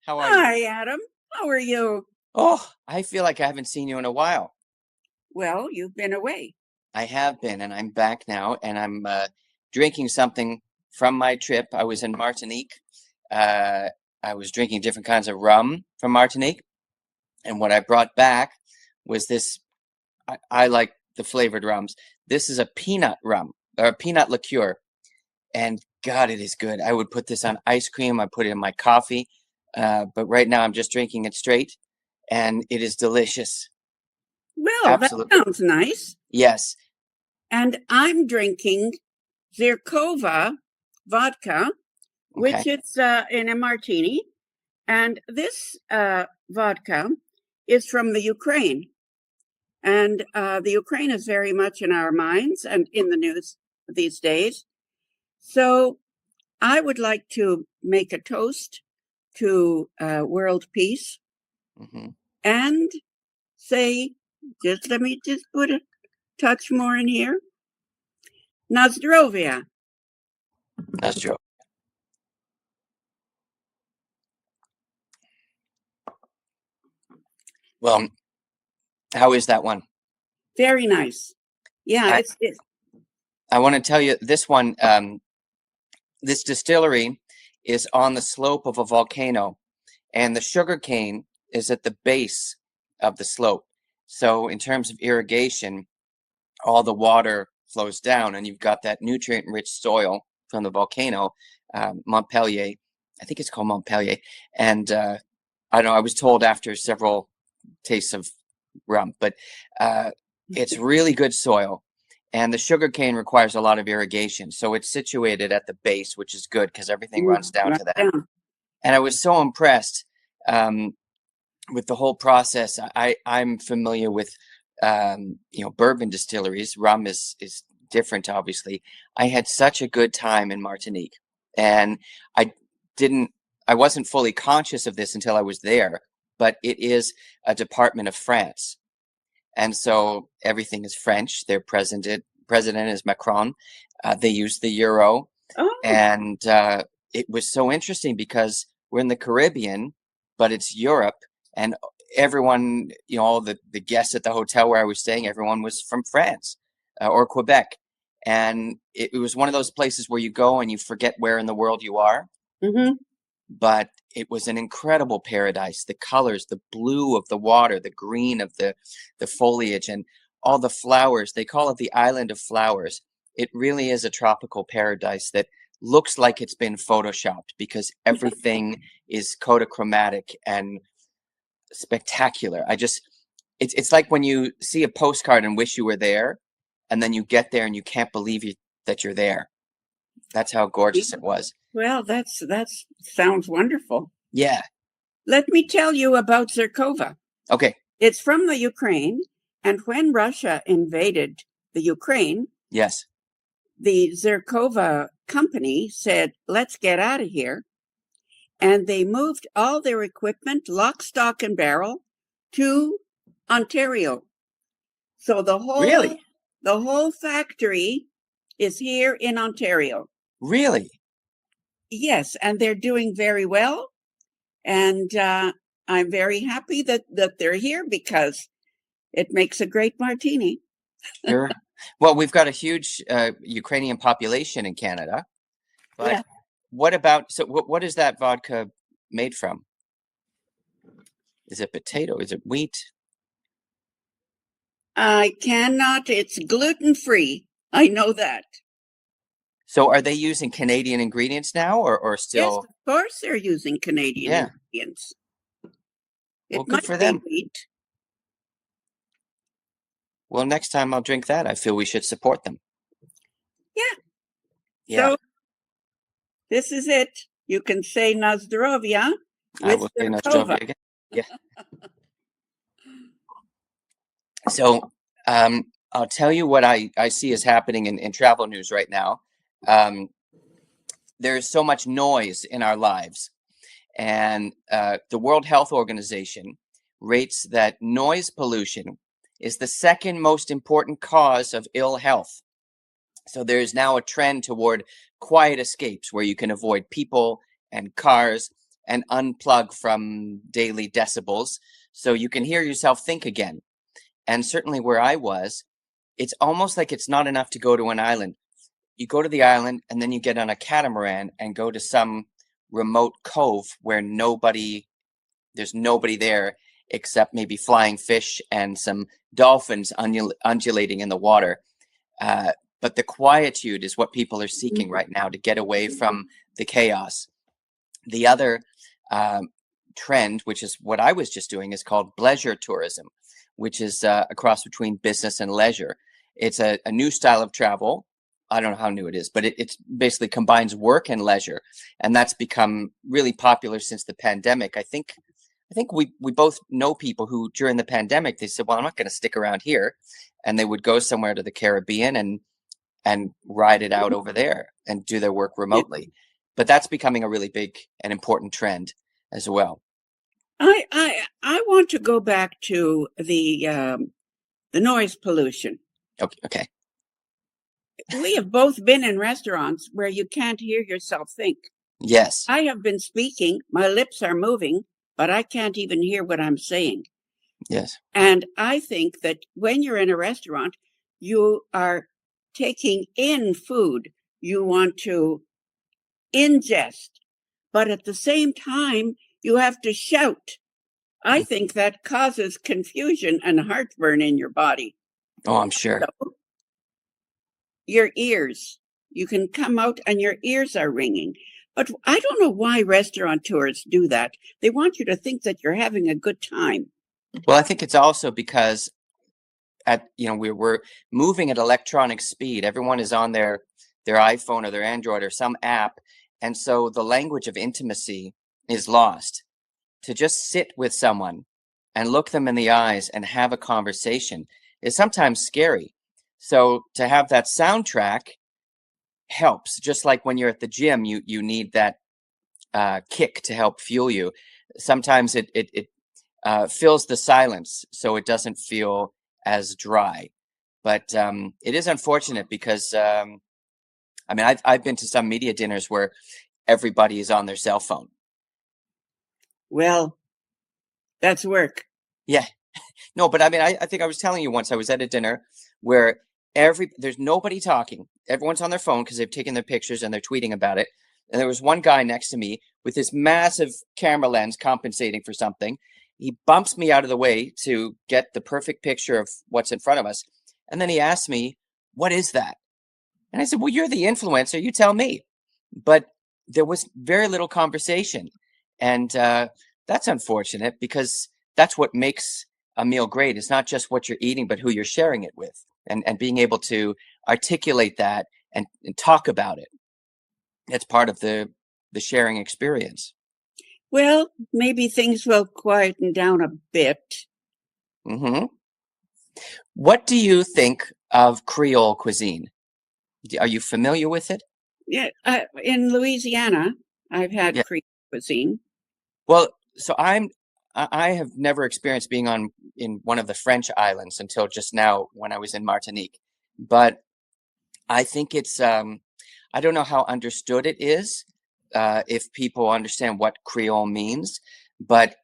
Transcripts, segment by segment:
How are you? Hi, Adam. How are you? Oh, I feel like I haven't seen you in a while. Well, you've been away. I have been, and I'm back now, and I'm drinking something from my trip. I was in Martinique. Uh, I was drinking different kinds of rum from Martinique, and what I brought back was this. I like the flavored rums. This is a peanut rum or a peanut liqueur, and God, it is good. I would put this on ice cream. I put it in my coffee, but right now I'm just drinking it straight, and it is delicious. Well, that Absolutely. sounds nice. Yes. And I'm drinking Zirkova vodka, which Okay. is in a martini. And this vodka is from the Ukraine. And the Ukraine is very much in our minds and in the news these days. So I would like to make a toast to world peace Hmm. and say, let me just put a touch more in here. Nazdrovia. That's true. Well, how is that one? Very nice. Yeah, I, it's I want to tell you this one. This distillery is on the slope of a volcano, and the sugar cane is at the base of the slope. So, in terms of irrigation, all the water flows down, and you've got that nutrient-rich soil from the volcano, Montpellier. I think it's called Montpellier. And I don't know. I was told after several tastes of rum, but it's really good soil. And the sugar cane requires a lot of irrigation. So it's situated at the base, which is good because everything runs down right to that. down. And I was so impressed um, with the whole process. I'm familiar with bourbon distilleries. Rum is different, obviously. I had such a good time in Martinique, and I didn't. I wasn't fully conscious of this until I was there. But it is a department of France, and so everything is French. Their president is Macron. They use the euro, Oh, and it was so interesting because we're in the Caribbean, but it's Europe, and everyone, all the guests at the hotel where I was staying, everyone was from France or Quebec, and it was one of those places where you go and you forget where in the world you are. mm-hmm. But it was an incredible paradise. The colors, the blue of the water, the green of the foliage, and all the flowers. They call it the island of flowers. It really is a tropical paradise that looks like it's been photoshopped because everything is Kodachromatic and spectacular. It's like when you see a postcard and wish you were there, and then you get there and you can't believe that you're there. That's how gorgeous it was. Well, that's sounds wonderful. Yeah. Let me tell you about Zirkova. Okay. It's from the Ukraine, and when Russia invaded the Ukraine, Yes. the Zirkova company said, "Let's get out of here." And they moved all their equipment, lock, stock, and barrel, to Ontario. So Really? the whole factory is here in Ontario. Really? Yes, and they're doing very well. And I'm very happy that they're here because it makes a great martini. Sure. Well, we've got a huge Ukrainian population in Canada, but Yeah. what is that vodka made from? Is it potato? Is it wheat? I cannot, it's gluten free. I know that. So are they using Canadian ingredients now or Yes, still? of course they're using Canadian Yeah. ingredients. Well, It good might for be them. wheat. Well, next time I'll drink that. I feel we should support them. Yeah. Yeah. So this is it. You can say Nazdrovia I with will say Zirkova. Nostrovia again. Yeah. So I'll tell you what I see is happening in travel news right now. Um, there's so much noise in our lives. And the World Health Organization rates that noise pollution is the second most important cause of ill health. So there's now a trend toward quiet escapes where you can avoid people and cars and unplug from daily decibels so you can hear yourself think again. And certainly where I was, it's almost like it's not enough to go to an island. You go to the island and then you get on a catamaran and go to some remote cove where there's nobody there except maybe flying fish and some dolphins undulating in the water. But the quietude is what people are seeking right now, to get away from the chaos. The other trend, which is what I was just doing, is called bleisure tourism, which is a cross between business and leisure. It's a new style of travel. I don't know how new it is, but it basically combines work and leisure. And that's become really popular since the pandemic. I think we both know people who during the pandemic, they said, well, I'm not going to stick around here. And they would go somewhere to the Caribbean and ride it out over there and do their work remotely. But that's becoming a really big and important trend as well. I want to go back to the noise pollution. Okay. We have both been in restaurants where you can't hear yourself think. Yes. I have been speaking, my lips are moving, but I can't even hear what I'm saying. Yes. And I think that when you're in a restaurant, you are taking in food you want to ingest, but at the same time, you have to shout. I think that causes confusion and heartburn in your body. Oh, I'm sure. So, your ears, you can come out and your ears are ringing. But I don't know why restaurateurs do that. They want you to think that you're having a good time. Well, I think it's also because we're moving at electronic speed. Everyone is on their iPhone or their Android or some app. And so the language of intimacy is lost. To just sit with someone and look them in the eyes and have a conversation is sometimes scary. So to have that soundtrack helps. Just like when you're at the gym, you need that kick to help fuel you. Sometimes it fills the silence so it doesn't feel as dry. But it is unfortunate because I've been to some media dinners where everybody is on their cell phone. Well, that's work. Yeah. No, but I think I was telling you once I was at a dinner where there's nobody talking. Everyone's on their phone because they've taken their pictures and they're tweeting about it. And there was one guy next to me with this massive camera lens compensating for something. He bumps me out of the way to get the perfect picture of what's in front of us. And then he asked me, what is that? And I said, well, you're the influencer. You tell me. But there was very little conversation. And that's unfortunate because that's what makes a meal great. It's not just what you're eating, but who you're sharing it with, and being able to articulate that and talk about it. It's part of the sharing experience. Well, maybe things will quieten down a bit. Mm-hmm. What do you think of Creole cuisine? Are you familiar with it? Yeah, in Louisiana, I've had Creole cuisine. Well, so I have never experienced being in one of the French islands until just now when I was in Martinique. But I think it's I don't know how understood it is, if people understand what Creole means, but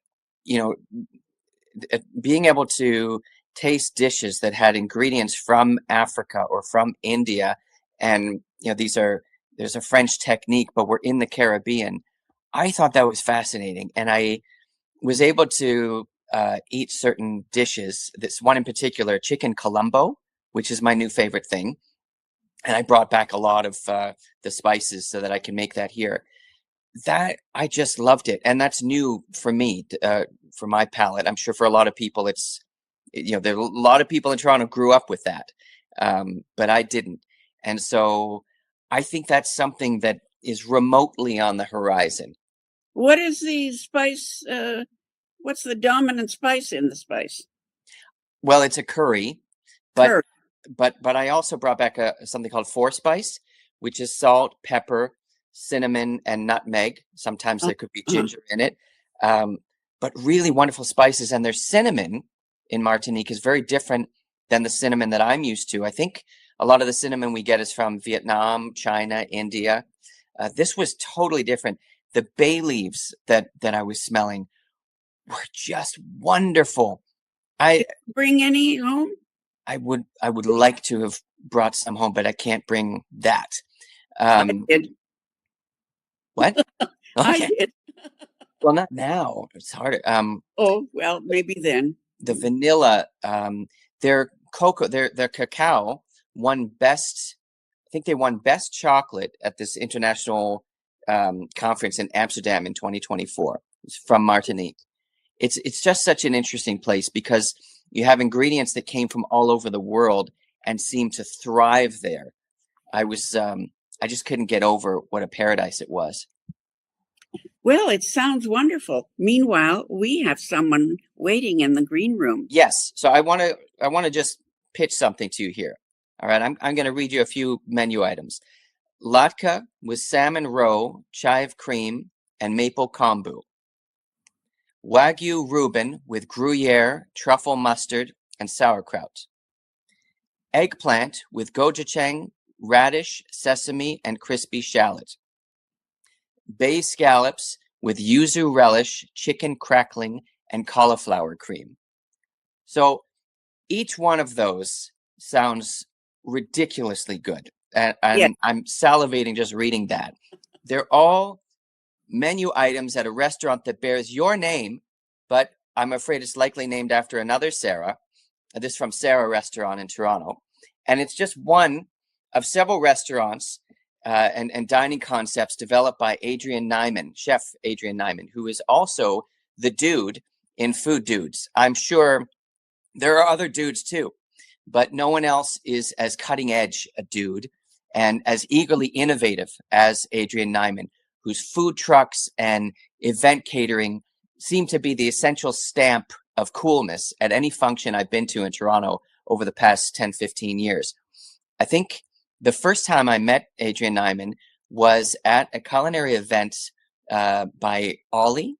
being able to taste dishes that had ingredients from Africa or from India, and there's a French technique, but we're in the Caribbean. I thought that was fascinating, and I was able to eat certain dishes. This one in particular, chicken Colombo, which is my new favorite thing. And I brought back a lot of the spices so that I can make that here. That I just loved it. And that's new for me, for my palate. I'm sure for a lot of people, there are a lot of people in Toronto grew up with that. But I didn't. And so I think that's something that is remotely on the horizon. What is the spice? What's the dominant spice in the spice? Well, it's a curry, but I also brought back something called four spice, which is salt, pepper, cinnamon, and nutmeg. Sometimes there could be ginger in it, but really wonderful spices. And their cinnamon in Martinique is very different than the cinnamon that I'm used to. I think a lot of the cinnamon we get is from Vietnam, China, India. This was totally different. the bay leaves that I was smelling were just wonderful. Did you bring any home? I would like to have brought some home, but I can't bring that. I did. What? I Okay. did. Well, not now. It's harder. Oh, well, maybe then. The vanilla, their cocoa, their cacao won best. I think they won best chocolate at this international conference in Amsterdam in 2024. It's from Martinique. It's just such an interesting place because you have ingredients that came from all over the world and seem to thrive there. I just couldn't get over what a paradise it was. Well, it sounds wonderful. Meanwhile, we have someone waiting in the green room. Yes. So I want to just pitch something to you here. All right. I'm going to read you a few menu items. Latke with salmon roe, chive cream, and maple kombu. Wagyu Reuben with Gruyere, truffle mustard, and sauerkraut. Eggplant with gochujang, radish, sesame, and crispy shallot. Bay scallops with yuzu relish, chicken crackling, and cauliflower cream. So each one of those sounds ridiculously good. And Yeah. I'm salivating just reading that. They're all menu items at a restaurant that bears your name, but I'm afraid it's likely named after another Sara. This is from Sara Restaurant in Toronto. And it's just one of several restaurants and dining concepts developed by Adrian Niman, Chef Adrian Niman, who is also the dude in Food Dudes. I'm sure there are other dudes too, but no one else is as cutting edge a dude and as eagerly innovative as Adrian Niman, whose food trucks and event catering seem to be the essential stamp of coolness at any function I've been to in Toronto over the past 10, 15 years. I think the first time I met Adrian Niman was at a culinary event by Ollie,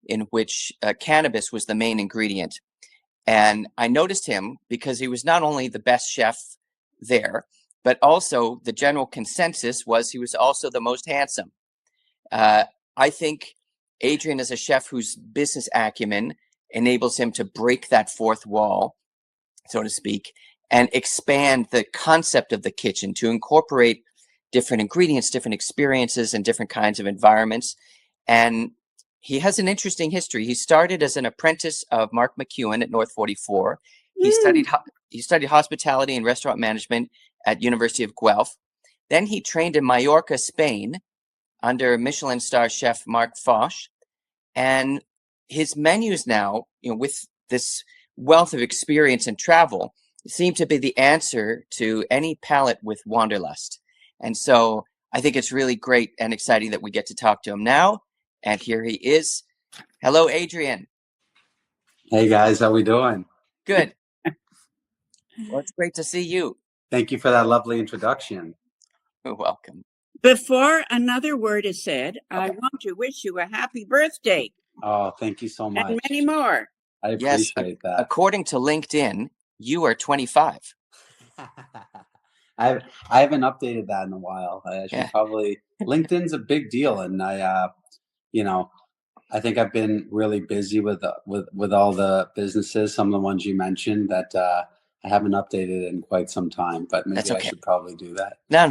in which cannabis was the main ingredient. And I noticed him because he was not only the best chef there, but also the general consensus was he was also the most handsome. I think Adrian is a chef whose business acumen enables him to break that fourth wall, so to speak, and expand the concept of the kitchen to incorporate different ingredients, different experiences, and different kinds of environments. And he has an interesting history. He started as an apprentice of Mark McEwen at North 44. He studied hospitality and restaurant management at University of Guelph. Then he trained in Mallorca, Spain, under Michelin star chef Mark Foch. And his menus now, with this wealth of experience and travel, seem to be the answer to any palate with wanderlust. And so I think it's really great and exciting that we get to talk to him now. And here he is. Hello, Adrian. Hey guys, how we doing? Good. Well, it's great to see you. Thank you for that lovely introduction. You're welcome. Before another word is said, I Okay. want to wish you a happy birthday Oh, thank you so much. and many more. I Yes, appreciate that. according to LinkedIn, you are 25. I haven't updated that in a while. I should Yeah. probably. LinkedIn's a big deal, and I think I've been really busy with all the businesses. Some of the ones you mentioned that I haven't updated in quite some time, but maybe That's okay. I should probably do that. No.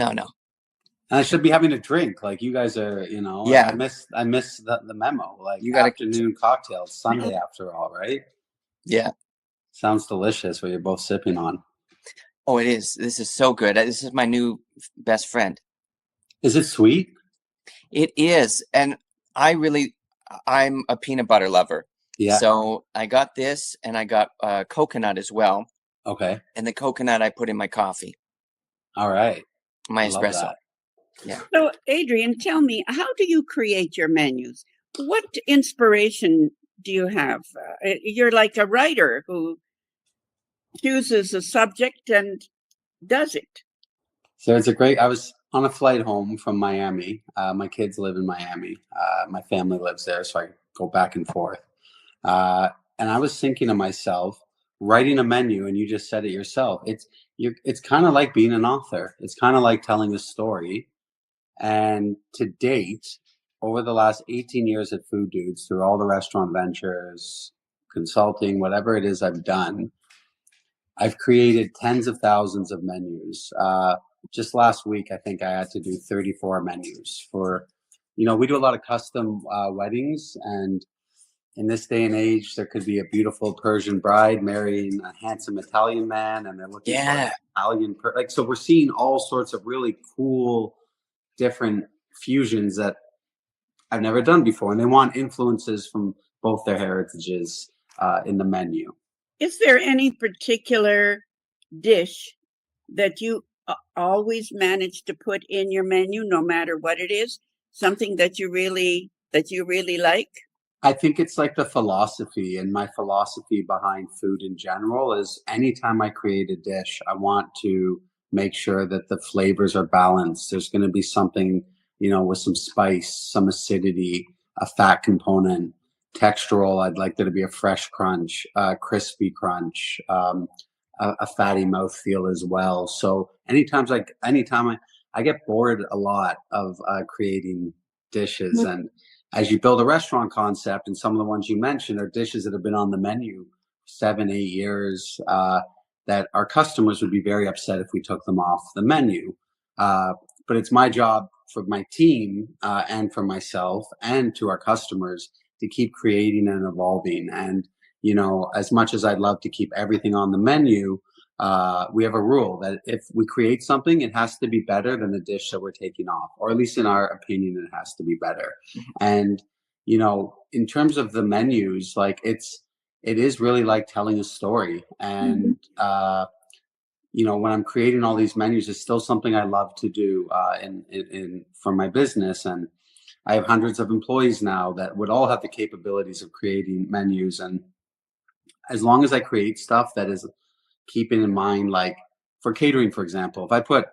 And I should be having a drink, like you guys are. Yeah. I miss the memo, like You gotta- afternoon cocktails, Sunday after all, right? Yeah. Sounds delicious. What you're both sipping on. Oh, it is. This is so good. This is my new best friend. Is it sweet? It is. And I'm a peanut butter lover. Yeah. So I got this and I got coconut as well. Okay. And the coconut I put in my coffee, All right. my I love espresso. that. Yeah. So, Adrian, tell me, how do you create your menus? What inspiration do you have? You're like a writer who chooses a subject and does it. So I was on a flight home from Miami. My kids live in Miami. My family lives there, so I go back and forth. And I was thinking to myself, writing a menu, and you just said it yourself. It's kind of like being an author. It's kind of like telling a story. And to date, over the last 18 years at Food Dudes, through all the restaurant ventures, consulting, whatever it is I've done, I've created tens of thousands of menus. Just last week, I think I had to do 34 menus for, we do a lot of custom weddings, and in this day and age, there could be a beautiful Persian bride marrying a handsome Italian man, and they're looking for an Italian, so we're seeing all sorts of really cool, different fusions that I've never done before, and they want influences from both their heritages in the menu. Is there any particular dish that you always manage to put in your menu, no matter what it is? Something that you really like? I think it's like the philosophy, and my philosophy behind food in general is anytime I create a dish, I want to make sure that the flavors are balanced. There's going to be something, with some spice, some acidity, a fat component, textural. I'd like there to be a fresh crunch, crispy crunch, a fatty mouthfeel as well. So anytime I get bored a lot of creating dishes, and as you build a restaurant concept, and some of the ones you mentioned are dishes that have been on the menu 7-8 years, that our customers would be very upset if we took them off the menu. But it's my job for my team and for myself and to our customers to keep creating and evolving. And, as much as I'd love to keep everything on the menu, we have a rule that if we create something, it has to be better than the dish that we're taking off, or at least in our opinion, it has to be better. And, in terms of the menus, like it is really like telling a story. And, when I'm creating all these menus, it's still something I love to do for my business. And I have hundreds of employees now that would all have the capabilities of creating menus. And as long as I create stuff that is keeping in mind, like for catering, for example, if I put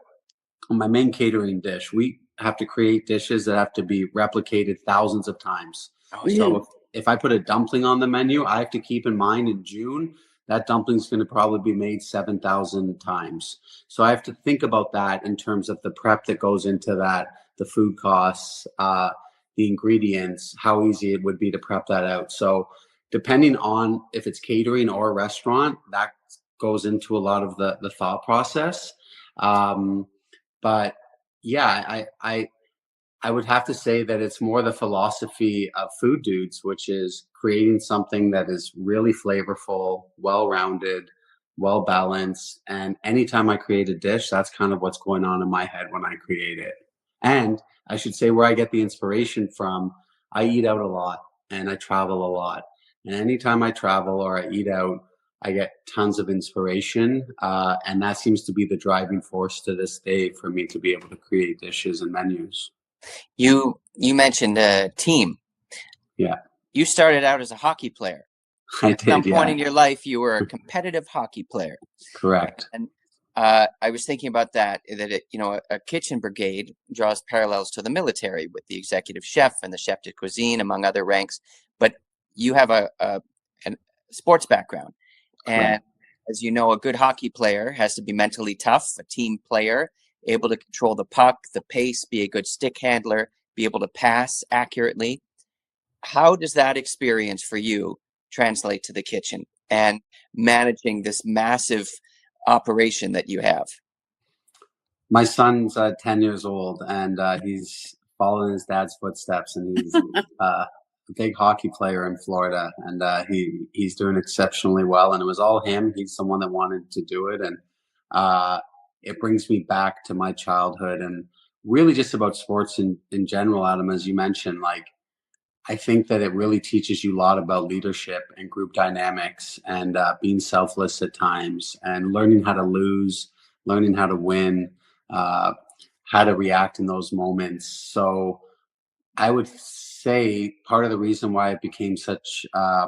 on my main catering dish, we have to create dishes that have to be replicated thousands of times. So if I put a dumpling on the menu, I have to keep in mind in June, that dumpling's going to probably be made 7,000 times. So I have to think about that in terms of the prep that goes into that, the food costs, the ingredients, how easy it would be to prep that out. So depending on if it's catering or a restaurant, that goes into a lot of the thought process. But yeah, I would have to say that it's more the philosophy of Food Dudes, which is creating something that is really flavorful, well-rounded, well-balanced. And anytime I create a dish, that's kind of what's going on in my head when I create it. And I should say where I get the inspiration from, I eat out a lot and I travel a lot. And anytime I travel or I eat out, I get tons of inspiration. And that seems to be the driving force to this day for me to be able to create dishes and menus. You mentioned a team. Yeah. You started out as a hockey player. I did, At some point in your life, you were a competitive hockey player. Correct. And I was thinking about that a kitchen brigade draws parallels to the military with the executive chef and the chef de cuisine, among other ranks. But you have a sports background. And as you know, a good hockey player has to be mentally tough, a team player, able to control the puck, the pace, be a good stick handler, be able to pass accurately. How does that experience for you translate to the kitchen and managing this massive operation that you have? My son's 10 years old, and he's following his dad's footsteps, and he's a big hockey player in Florida, and he's doing exceptionally well. And it was all him. He's someone that wanted to do it, and it brings me back to my childhood and really just about sports in general, Adam, as you mentioned. Like, I think that it really teaches you a lot about leadership and group dynamics and being selfless at times and learning how to lose, learning how to win, how to react in those moments. So I would say part of the reason why I became such a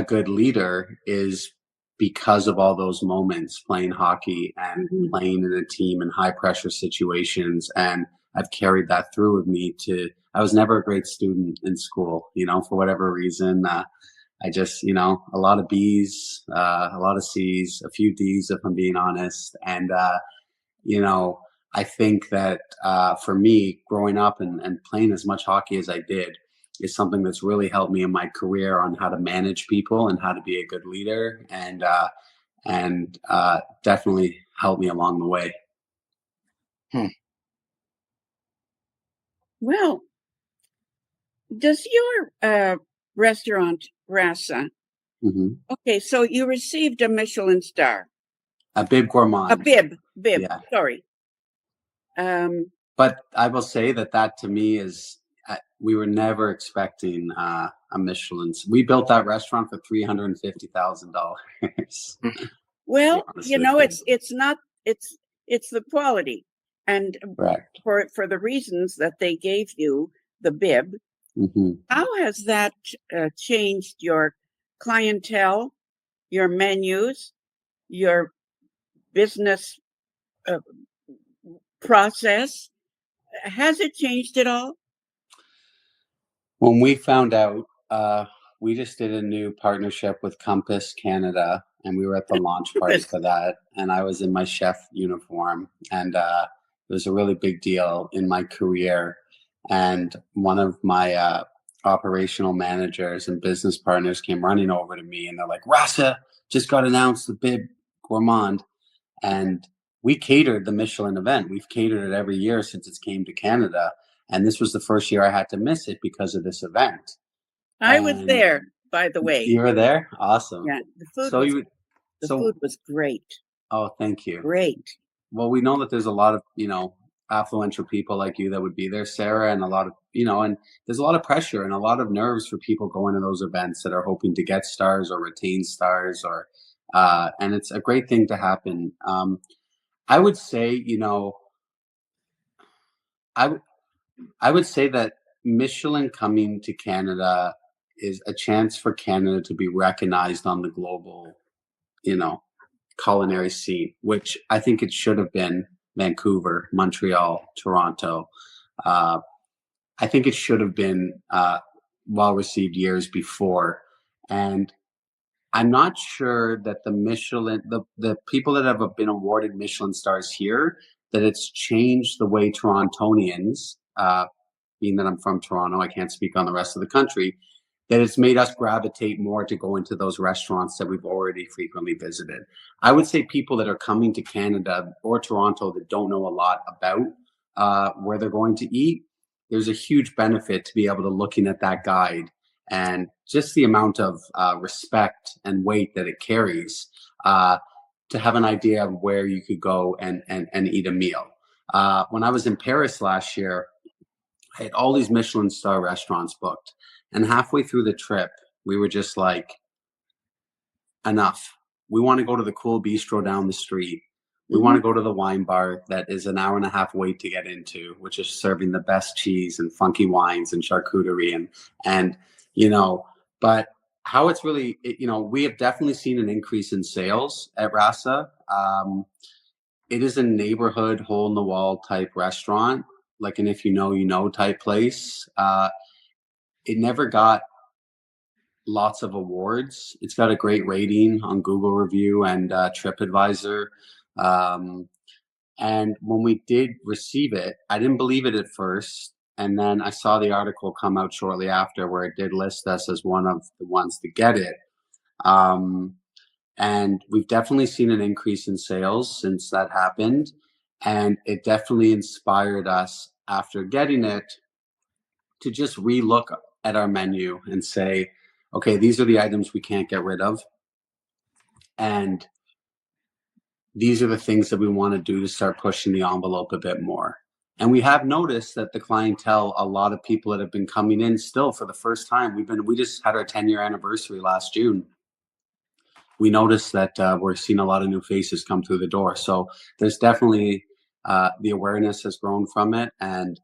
good leader is because of all those moments playing hockey and playing in a team in high pressure situations. And I've carried that through with me I was never a great student in school, for whatever reason. I just, a lot of B's, a lot of C's, a few D's, if I'm being honest. And, I think that for me, growing up and playing as much hockey as I did is something that's really helped me in my career on how to manage people and how to be a good leader, and definitely helped me along the way. Well, does your restaurant, Rasa, Hmm. okay, so you received a Michelin star, A bib gourmand. a bib, Yeah. sorry. But I will say that to me is, we were never expecting a Michelin. We built that restaurant for $350,000. Well, honest you with know, you. it's not, it's the quality. And Correct. for the reasons that they gave you, the bib, Hmm. how has that changed your clientele, your menus, your business process? Has it changed at all? When we found out, we just did a new partnership with Compass Canada, and we were at the launch party for that. And I was in my chef uniform, and it was a really big deal in my career. And one of my operational managers and business partners came running over to me, and they're like, "Rasa just got announced the bib gourmand," and we catered the Michelin event. We've catered it every year since it came to Canada. And this was the first year I had to miss it because of this event. I was there, by the way. You were there? Awesome. Yeah, the food So was food was great. Oh, thank you. Great. Well, we know that there's a lot of, affluential people like you that would be there, Sarah, and a lot of, and there's a lot of pressure and a lot of nerves for people going to those events that are hoping to get stars or retain stars, and it's a great thing to happen. I would say, I would say that Michelin coming to Canada is a chance for Canada to be recognized on the global, culinary scene, which I think it should have been Vancouver, Montreal, Toronto. I think it should have been well received years before. And I'm not sure that the Michelin, the people that have been awarded Michelin stars here, that it's changed the way Torontonians, being that I'm from Toronto, I can't speak on the rest of the country, that it's made us gravitate more to go into those restaurants that we've already frequently visited. I would say people that are coming to Canada or Toronto that don't know a lot about where they're going to eat, there's a huge benefit to be able to looking at that guide and just the amount of respect and weight that it carries to have an idea of where you could go and eat a meal. When I was in Paris last year, I had all these Michelin star restaurants booked. And halfway through the trip, we were just like, enough. We want to go to the cool bistro down the street. We want to go to the wine bar that is an hour and a half wait to get into, which is serving the best cheese and funky wines and charcuterie and but how it's really, we have definitely seen an increase in sales at Rasa. It is a neighborhood hole in the wall type restaurant, like an if you know type place. It never got lots of awards. It's got a great rating on Google Review and TripAdvisor. And when we did receive it, I didn't believe it at first. And then I saw the article come out shortly after where it did list us as one of the ones to get it. And we've definitely seen an increase in sales since that happened. And it definitely inspired us after getting it to just relook at our menu and say, okay, these are the items we can't get rid of. And these are the things that we want to do to start pushing the envelope a bit more. And we have noticed that the clientele, a lot of people that have been coming in still for the first time, we just had our 10-year anniversary last June. We noticed that we're seeing a lot of new faces come through the door. So there's definitely the awareness has grown from it. And,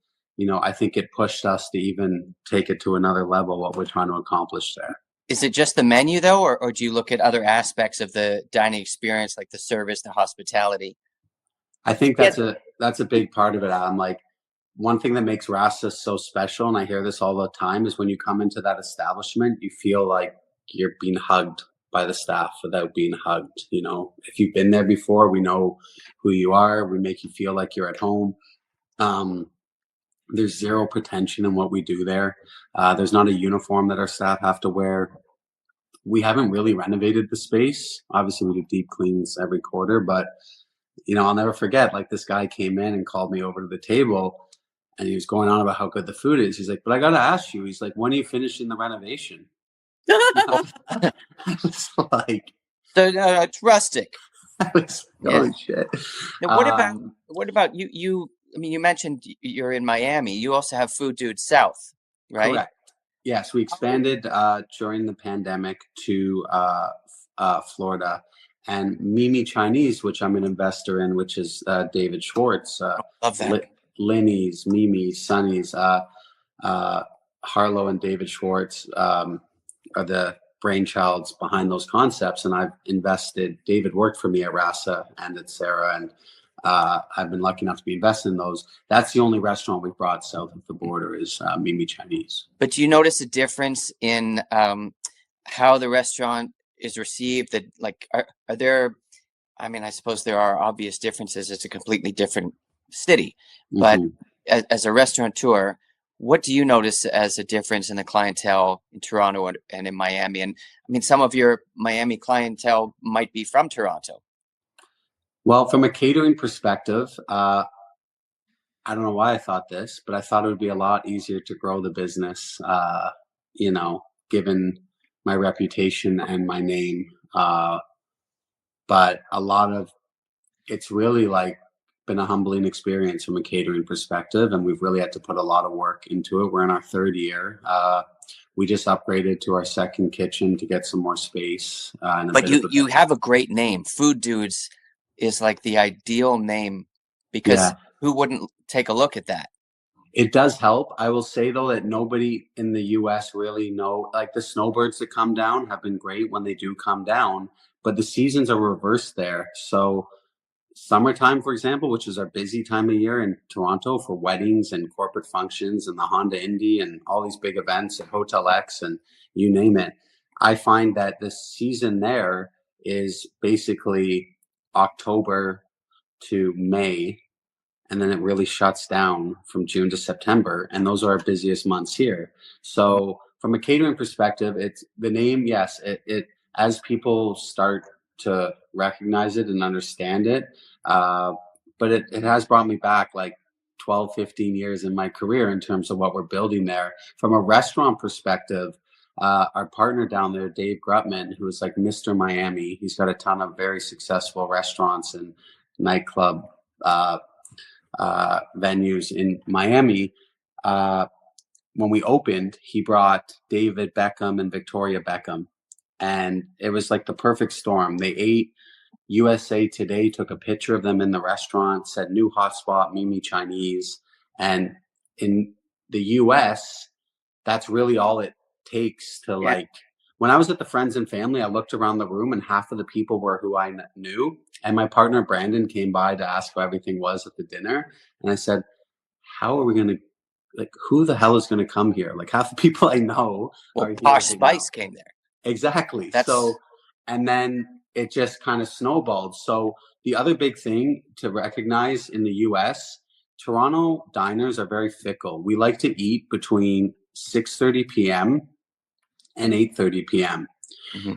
I think it pushed us to even take it to another level, what we're trying to accomplish there. Is it just the menu though, or do you look at other aspects of the dining experience, like the service, the hospitality? I think that's a big part of it. I'm like, one thing that makes Rasa so special, and I hear this all the time, is when you come into that establishment, you feel like you're being hugged by the staff without being hugged. You know, if you've been there before, we know who you are. We make you feel like you're at home. There's zero pretension in what we do there. There's not a uniform that our staff have to wear. We haven't really renovated the space. Obviously, we do deep cleans every quarter, but you know, I'll never forget. Like, this guy came in and called me over to the table, and he was going on about how good the food is. He's like, "But I got to ask you." He's like, "When are you finishing the renovation?" I was like, So it's rustic. I was holy shit. Now, what about you? I mean, you mentioned you're in Miami. You also have Food Dude South, right? Correct. Yes, we expanded during the pandemic to Florida, and Mimi Chinese, which I'm an investor in, which is David Schwartz, Love that. Linny's, Mimi, Sonny's, Harlow and David Schwartz are the brainchilds behind those concepts, and I've invested. David worked for me at Rasa and at Sara, and I've been lucky enough to be invested in those. That's the only restaurant we've brought south of the border is Mimi Chinese. But do you notice a difference in how the restaurant is received? That, like, are there? I mean, I suppose there are obvious differences. It's a completely different city, but as a restaurateur, what do you notice as a difference in the clientele in Toronto and in Miami? And I mean, some of your Miami clientele might be from Toronto. Well, from a catering perspective, I don't know why I thought this, but I thought it would be a lot easier to grow the business, you know, given my reputation and my name. But a lot of it's really like been a humbling experience from a catering perspective, and we've really had to put a lot of work into it. We're in our third year. We just upgraded to our second kitchen to get some more space. But you have a great name. Food Dudes is like the ideal name, because who wouldn't take a look at that? It does help. I will say, though, that nobody in the US really know, like, the snowbirds that come down have been great when they do come down, but the seasons are reversed there. So summertime, for example, which is our busy time of year in Toronto for weddings and corporate functions and the Honda Indy and all these big events at Hotel X and you name it, I find that the season there is basically October to May, and then it really shuts down from June to September, and those are our busiest months here. So from a catering perspective, it's the name. Yes, it as people start to recognize it and understand it, but it has brought me back like 12, 15 years in my career in terms of what we're building there. From a restaurant perspective, our partner down there, Dave Grutman, who is like Mr. Miami, he's got a ton of very successful restaurants and nightclub venues in Miami. When we opened, he brought David Beckham and Victoria Beckham, and it was like the perfect storm. They ate. USA Today took a picture of them in the restaurant, said new hotspot, Mimi Chinese. And in the US, that's really all it takes to like, when I was at the Friends and Family, I looked around the room and half of the people were who I knew. And my partner, Brandon, came by to ask how everything was at the dinner. And I said, how are we going to, like, who the hell is going to come here? Like, half the people I know are here. Posh Spice came there. Exactly. So, and then it just kind of snowballed. So the other big thing to recognize in the US, Toronto diners are very fickle. We like to eat between 6:30 p.m. and 8:30 p.m. Mm-hmm.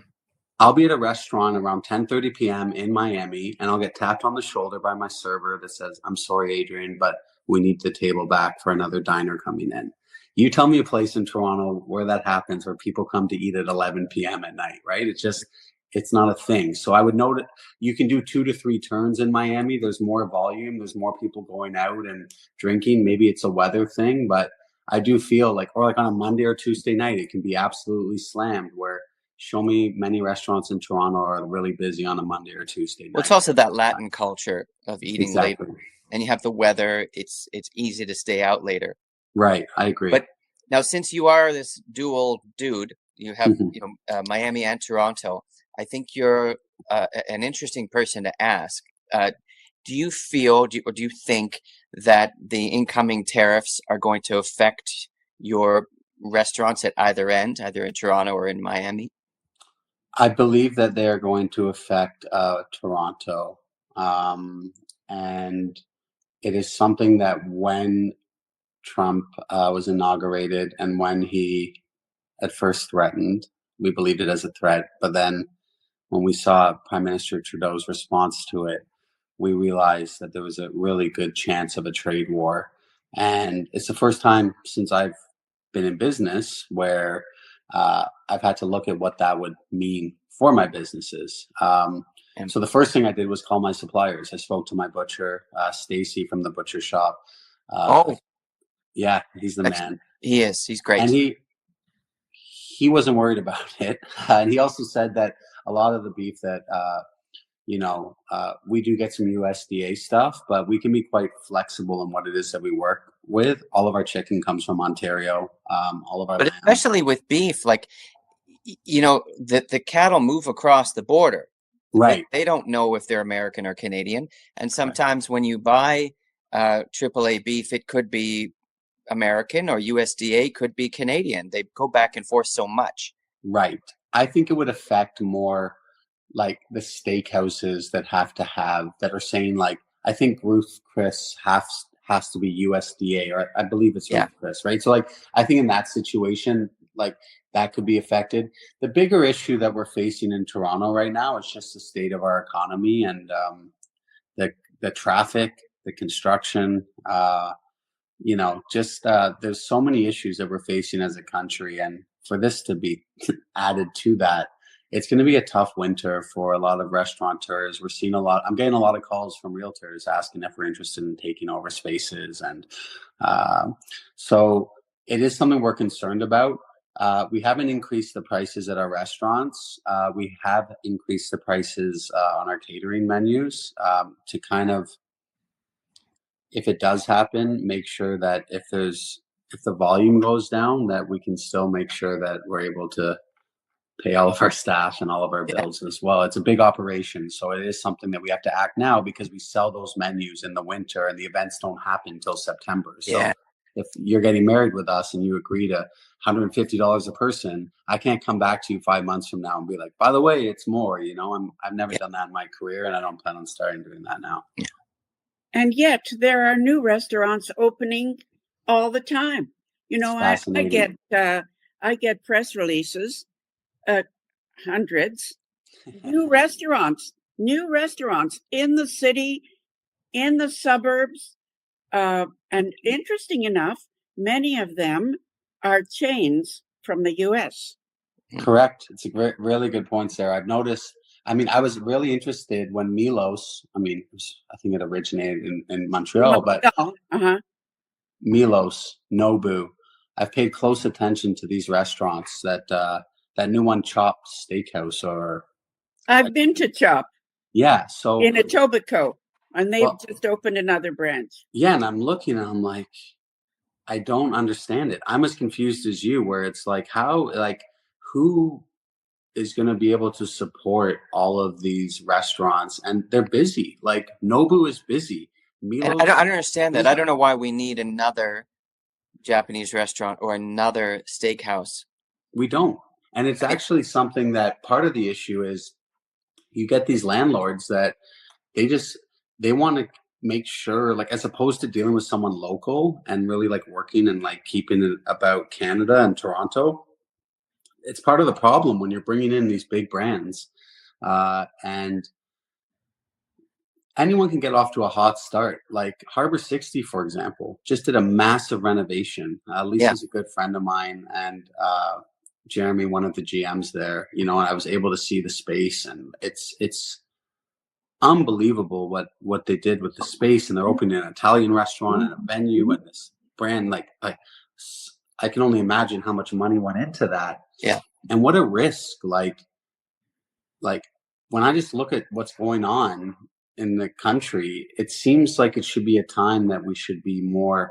I'll be at a restaurant around 10:30 p.m. in Miami, and I'll get tapped on the shoulder by my server that says, "I'm sorry, Adrian, but we need the table back for another diner coming in." You tell me a place in Toronto where that happens, where people come to eat at 11 p.m. at night, right? It's not a thing. So I would note it. You can do 2 to 3 turns in Miami. There's more volume. There's more people going out and drinking. Maybe it's a weather thing, but I do feel like, or like on a Monday or Tuesday night, it can be absolutely slammed, where show me many restaurants in Toronto are really busy on a Monday or Tuesday night. Well, it's also that Latin culture of eating later, and you have the weather. It's easy to stay out later. Right, I agree. But now, since you are this dual dude, you have Miami and Toronto. I think you're an interesting person to ask. Do you feel, or do you think that the incoming tariffs are going to affect your restaurants at either end, either in Toronto or in Miami? I believe that they are going to affect Toronto, and it is something that when Trump was inaugurated and when he at first threatened, we believed it as a threat, but then when we saw Prime Minister Trudeau's response to it, we realized that there was a really good chance of a trade war. And it's the first time since I've been in business where I've had to look at what that would mean for my businesses. So the first thing I did was call my suppliers. I spoke to my butcher, Stacy from the butcher shop. Yeah, he's the man. He is. He's great. And he wasn't worried about it. And he also said that a lot of the beef that we do get some USDA stuff, but we can be quite flexible in what it is that we work with. All of our chicken comes from Ontario. All of our but lamb. Especially with beef, like, the cattle move across the border. Right. They don't know if they're American or Canadian. And sometimes when you buy AAA beef, it could be American, or USDA could be Canadian. They go back and forth so much. Right. I think it would affect more like the steakhouses that are saying, like, I think Ruth Chris has to be USDA, or I believe it's Ruth Chris, right? So like, I think in that situation, like, that could be affected. The bigger issue that we're facing in Toronto right now is just the state of our economy and the traffic, the construction, there's so many issues that we're facing as a country. And for this to be added to that, it's going to be a tough winter for a lot of restaurateurs. I'm getting a lot of calls from realtors asking if we're interested in taking over spaces. And so it is something we're concerned about. We haven't increased the prices at our restaurants. We have increased the prices on our catering menus to kind of, if it does happen, make sure that if the volume goes down, that we can still make sure that we're able to pay all of our staff and all of our bills as well. It's a big operation, so it is something that we have to act now, because we sell those menus in the winter and the events don't happen until September. So if you're getting married with us and you agree to $150 a person, I can't come back to you 5 months from now and be like, by the way, it's more. I've never done that in my career, and I don't plan on starting doing that now. And yet there are new restaurants opening all the time. I get press releases, hundreds, new restaurants in the city, in the suburbs. And interesting enough, many of them are chains from the US. Correct. It's a really good point, Sarah. I've noticed. I was really interested when Milos, I think it originated in Montreal, but Milos, Nobu. I've paid close attention to these restaurants, that new one, Chop Steakhouse, or I've been to Chop. Yeah. So in Etobicoke, and they've just opened another branch. Yeah. And I'm looking and I'm like, I don't understand it. I'm as confused as you, where it's like, who is going to be able to support all of these restaurants? And they're busy. Like, Nobu is busy. And I don't understand that. I don't know why we need another Japanese restaurant or another steakhouse. We don't. And it's actually something that part of the issue is, you get these landlords that they want to make sure, like, as opposed to dealing with someone local and really like working and like keeping it about Canada and Toronto. It's part of the problem when you're bringing in these big brands, and anyone can get off to a hot start. Like Harbor 60, for example, just did a massive renovation. Lisa's a good friend of mine, and Jeremy, one of the GMs there, and I was able to see the space, and it's unbelievable what they did with the space. And they're opening an Italian restaurant and a venue and this brand. Like I can only imagine how much money went into that. Yeah. And what a risk. Like when I just look at what's going on in the country, it seems like it should be a time that we should be more,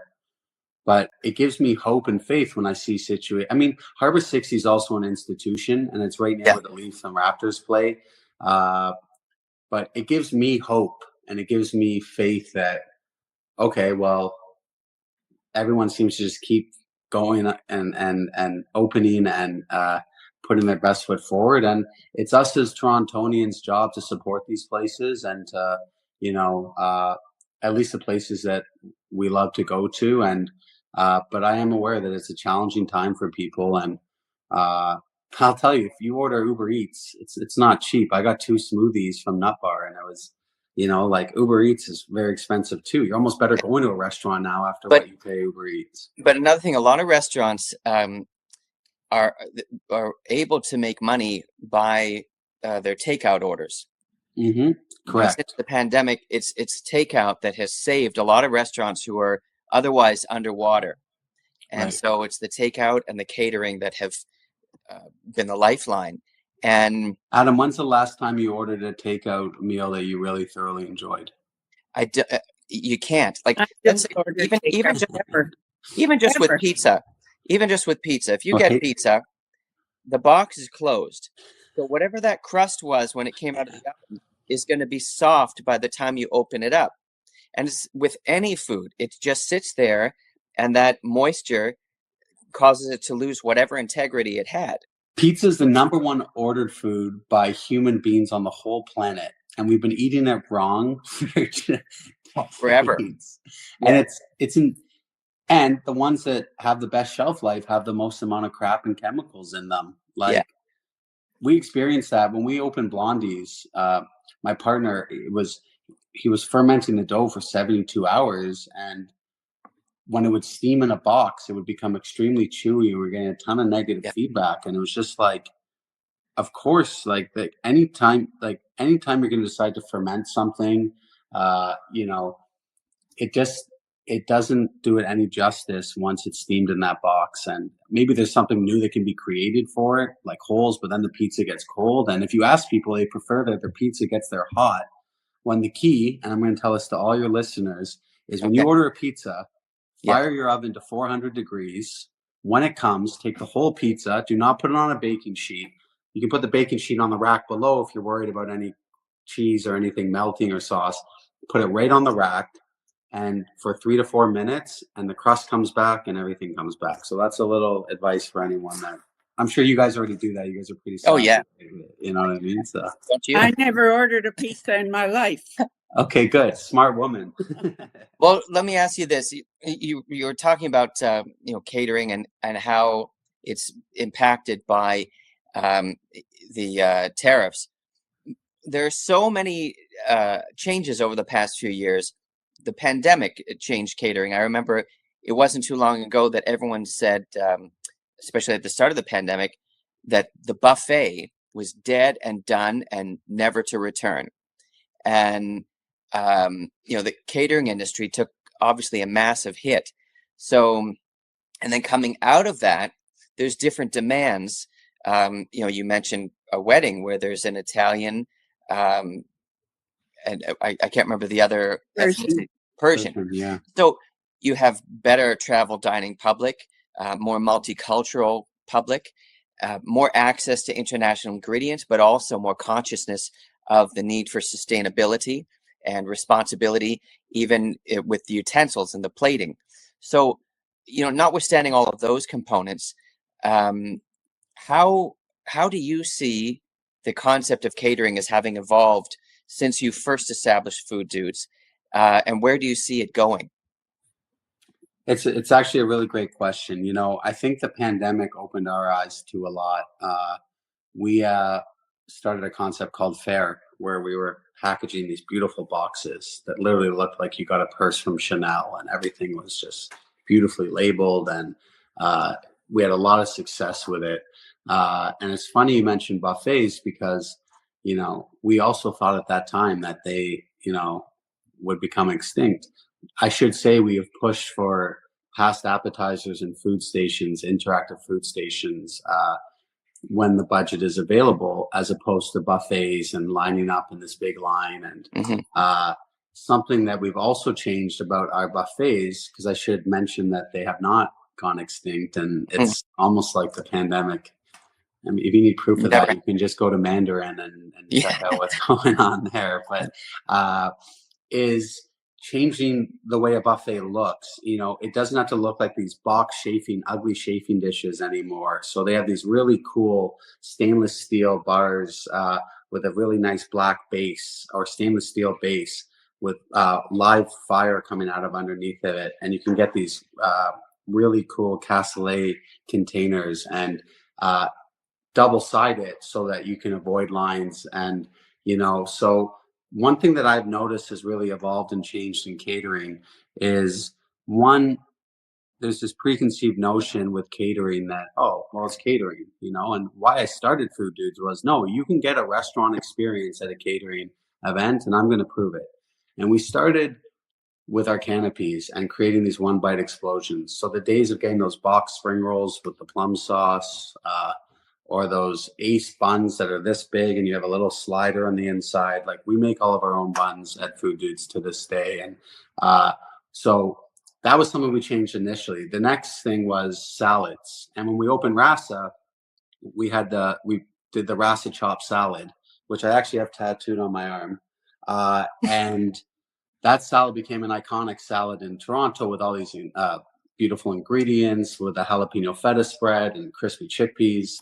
but it gives me hope and faith when I see Harbor 60 is also an institution, and it's right near where the Leafs and Raptors play. But it gives me hope, and it gives me faith that, okay, well, everyone seems to just keep going and opening, and putting their best foot forward. And it's us as Torontonians' job to support these places and to, at least the places that we love to go to. And but I am aware that it's a challenging time for people. And I'll tell you, if you order Uber Eats, it's not cheap. I got 2 smoothies from Nut Bar, and it was, like Uber Eats is very expensive too. You're almost better going to a restaurant now after what you pay Uber Eats. But another thing, a lot of restaurants are able to make money by their takeout orders. Mm-hmm. Correct. Since the pandemic, it's takeout that has saved a lot of restaurants who are otherwise underwater. And Right. so it's the takeout and the catering that have been the lifeline. And Adam, when's the last time you ordered a takeout meal that you really thoroughly enjoyed? You can't, like, I let's just say, ordered even takeout ever. just with Ever. pizza, if you Okay. get pizza, the box is closed. So whatever that crust was when it came out of the oven is going to be soft by the time you open it up. And it's, with any food, it just sits there, and that moisture causes it to lose whatever integrity it had. Pizza is the number 1 ordered food by human beings on the whole planet, and we've been eating it wrong for Forever. decades. And and the ones that have the best shelf life have the most amount of crap and chemicals in them. Like, we experienced that when we opened Blondie's. My partner, he was fermenting the dough for 72 hours, and when it would steam in a box, it would become extremely chewy. We were getting a ton of negative feedback, and it was just like, of course, like anytime you're going to decide to ferment something, it doesn't do it any justice once it's steamed in that box. And maybe there's something new that can be created for it, like holes, but then the pizza gets cold. And if you ask people, they prefer that their pizza gets there hot. When the key, and I'm going to tell this to all your listeners, is when you order a pizza, fire your oven to 400 degrees. When it comes, take the whole pizza. Do not put it on a baking sheet. You can put the baking sheet on the rack below if you're worried about any cheese or anything melting or sauce. Put it right on the rack, and for 3 to 4 minutes, and the crust comes back and everything comes back. So that's a little advice for anyone that, I'm sure you guys already do that. You guys are pretty savvy. You know what I mean? So Don't you? I never ordered a pizza in my life. okay, good. Smart woman. Well, let me ask you this. You were talking about catering and how it's impacted by the tariffs. There are so many changes over the past few years. The pandemic changed catering. I remember it wasn't too long ago that everyone said, especially at the start of the pandemic, that the buffet was dead and done and never to return. And the catering industry took obviously a massive hit. So, and then coming out of that, there's different demands. You mentioned a wedding where there's an Italian, and I can't remember the other Persian. Yeah. So you have better travel dining public, more multicultural public, more access to international ingredients, but also more consciousness of the need for sustainability and responsibility, even with the utensils and the plating. So, notwithstanding all of those components, how do you see the concept of catering as having evolved since you first established Food Dudes, and where do you see it going? It's actually a really great question. I think the pandemic opened our eyes to a lot. We started a concept called Fair, where we were packaging these beautiful boxes that literally looked like you got a purse from Chanel, and everything was just beautifully labeled. And we had a lot of success with it. And it's funny you mentioned buffets because, we also thought at that time that they, would become extinct. I should say we have pushed for past appetizers and food stations, interactive food stations, when the budget is available, as opposed to buffets and lining up in this big line. And something that we've also changed about our buffets, because I should mention that they have not gone extinct, and it's almost like the pandemic. I mean, if you need proof of that, you can just go to Mandarin and check out what's going on there. But is changing the way a buffet looks. It doesn't have to look like these box chafing, ugly chafing dishes anymore. So they have these really cool stainless steel bars with a really nice black base, or stainless steel base with live fire coming out of underneath of it. And you can get these really cool cassoulet containers, and double-sided so that you can avoid lines. And so one thing that I've noticed has really evolved and changed in catering is, one, there's this preconceived notion with catering that, oh, well, it's catering, and why I started Food Dudes was, no, you can get a restaurant experience at a catering event, and I'm going to prove it. And we started with our canopies and creating these one bite explosions. So the days of getting those box spring rolls with the plum sauce, or those ace buns that are this big and you have a little slider on the inside. Like, we make all of our own buns at Food Dudes to this day. And so that was something we changed initially. The next thing was salads. And when we opened Rasa, we did the Rasa chop salad, which I actually have tattooed on my arm. And that salad became an iconic salad in Toronto with all these beautiful ingredients, with a jalapeno feta spread and crispy chickpeas.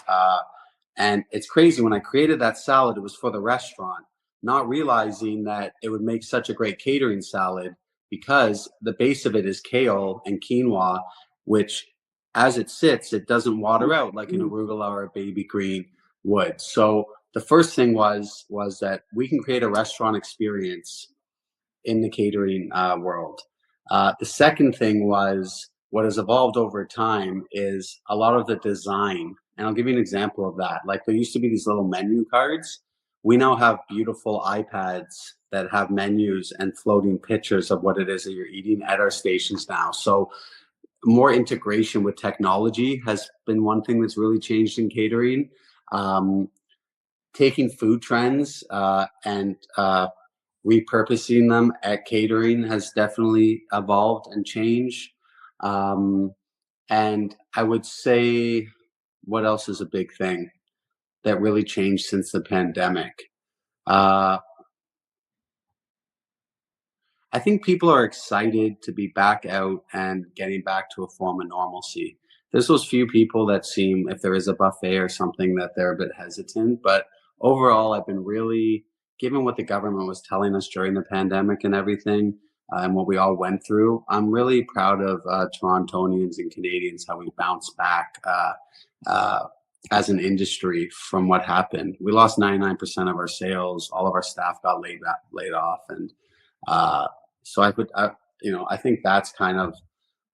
And it's crazy, when I created that salad, it was for the restaurant, not realizing that it would make such a great catering salad, because the base of it is kale and quinoa, which as it sits, it doesn't water out like an arugula or a baby green would. So the first thing was that we can create a restaurant experience in the catering world. The second thing was, what has evolved over time is a lot of the design. And I'll give you an example of that. Like, there used to be these little menu cards. We now have beautiful iPads that have menus and floating pictures of what it is that you're eating at our stations now. So more integration with technology has been one thing that's really changed in catering. Taking food trends and repurposing them at catering has definitely evolved and changed. And I would say, what else is a big thing that really changed since the pandemic? I think people are excited to be back out and getting back to a form of normalcy. There's those few people that seem, if there is a buffet or something, that they're a bit hesitant. But overall, I've been really, given what the government was telling us during the pandemic and everything, and what we all went through, I'm really proud of Torontonians and Canadians, how we bounced back as an industry from what happened. We lost 99% of our sales. All of our staff got laid off. And so I think that's kind of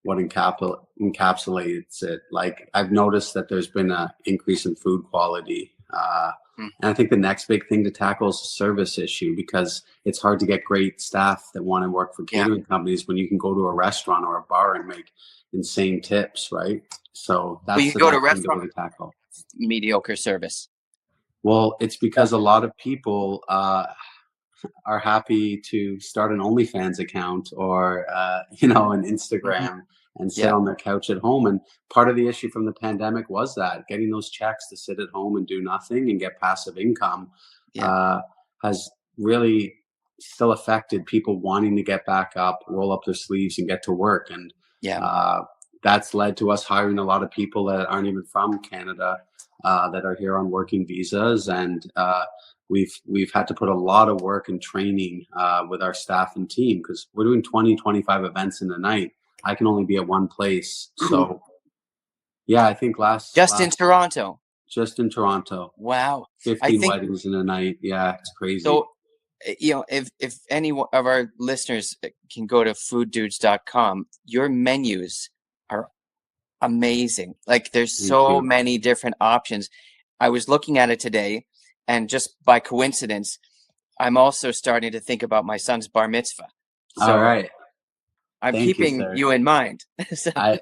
what encapsulates it. Like, I've noticed that there's been an increase in food quality. And I think the next big thing to tackle is the service issue, because it's hard to get great staff that want to work for catering companies when you can go to a restaurant or a bar and make insane tips, right? So that's you the go to next thing to restaurant, really tackle. mediocre service. Well, it's because a lot of people are happy to start an OnlyFans account or an Instagram and sit on their couch at home. And part of the issue from the pandemic was that getting those checks to sit at home and do nothing and get passive income has really still affected people wanting to get back up, roll up their sleeves and get to work. And that's led to us hiring a lot of people that aren't even from Canada, that are here on working visas. And we've had to put a lot of work and training with our staff and team, because we're doing 20-25 events in a night. I can only be at one place. So I think in Toronto. Just in Toronto. Wow. 15 weddings in a night. Yeah, it's crazy. So, if any of our listeners can go to fooddudes.com, your menus are amazing. Like, there's so many different options. I was looking at it today, and just by coincidence, I'm also starting to think about my son's bar mitzvah. So all right. I'm keeping you in mind. So, I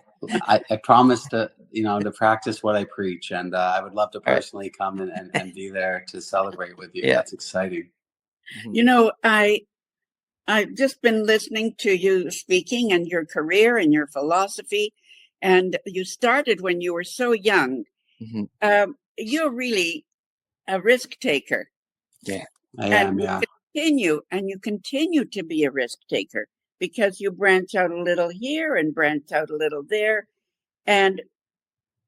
promise to practice what I preach, and I would love to personally come and be there to celebrate with you. Yeah. That's exciting. I've just been listening to you speaking and your career and your philosophy, and you started when you were so young. You're really a risk taker. Yeah, I am. Yeah. You continue to be a risk taker. because you branch out a little here and branch out a little there. And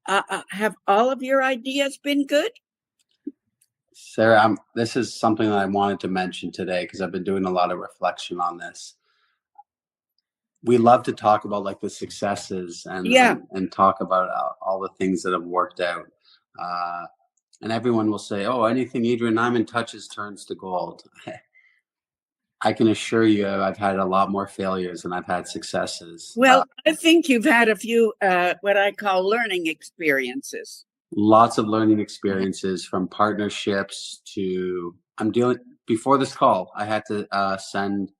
have all of your ideas been good? Sarah, this is something that I wanted to mention today because I've been doing a lot of reflection on this. We love to talk about like the successes and talk about all the things that have worked out. And everyone will say, oh, anything Adiran Niman touches turns to gold. I can assure you I've had a lot more failures than I've had successes. Well, I think you've had a few what I call learning experiences. Lots of learning experiences, from partnerships to before this call, I had to send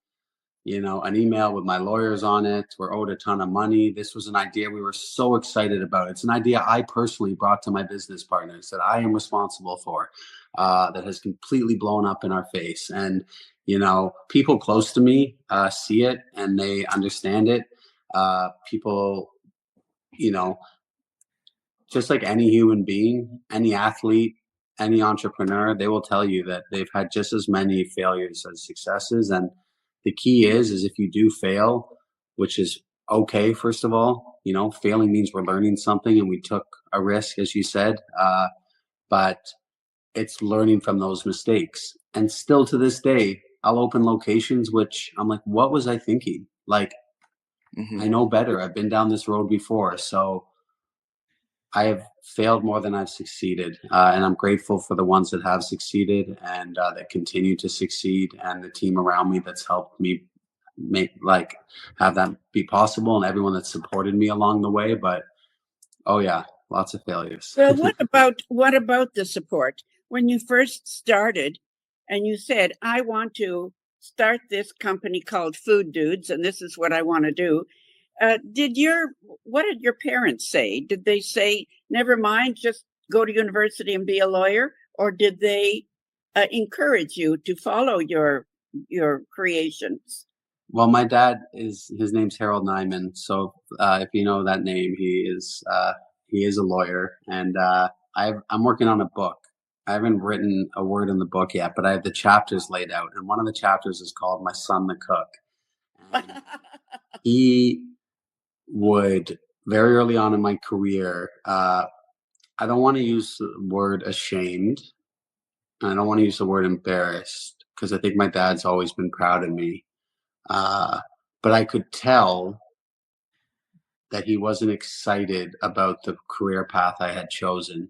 an email with my lawyers on it. We're owed a ton of money. This was an idea we were so excited about. It's an idea I personally brought to my business partners that I am responsible for, that has completely blown up in our face. And, people close to me see it and they understand it. People, just like any human being, any athlete, any entrepreneur, they will tell you that they've had just as many failures as successes. And the key is if you do fail, which is okay, first of all, failing means we're learning something and we took a risk, as you said, but it's learning from those mistakes. And still to this day, I'll open locations which I'm like, what was I thinking? Like, I know better. I've been down this road before. So I have failed more than I've succeeded, and I'm grateful for the ones that have succeeded and that continue to succeed, and the team around me that's helped me have that be possible, and everyone that supported me along the way. But oh yeah, lots of failures. Well, what about the support? When you first started and you said, I want to start this company called Food Dudes, and this is what I want to do. What did your parents say? Did they say, never mind, just go to university and be a lawyer? Or did they encourage you to follow your creations? Well, my dad his name's Harold Niman. So if you know that name, he is a lawyer, and I'm working on a book. I haven't written a word in the book yet, but I have the chapters laid out, and one of the chapters is called "My Son the Cook." And he would, very early on in my career, I don't want to use the word ashamed, and I don't want to use the word embarrassed, because I think my dad's always been proud of me. But I could tell that he wasn't excited about the career path I had chosen.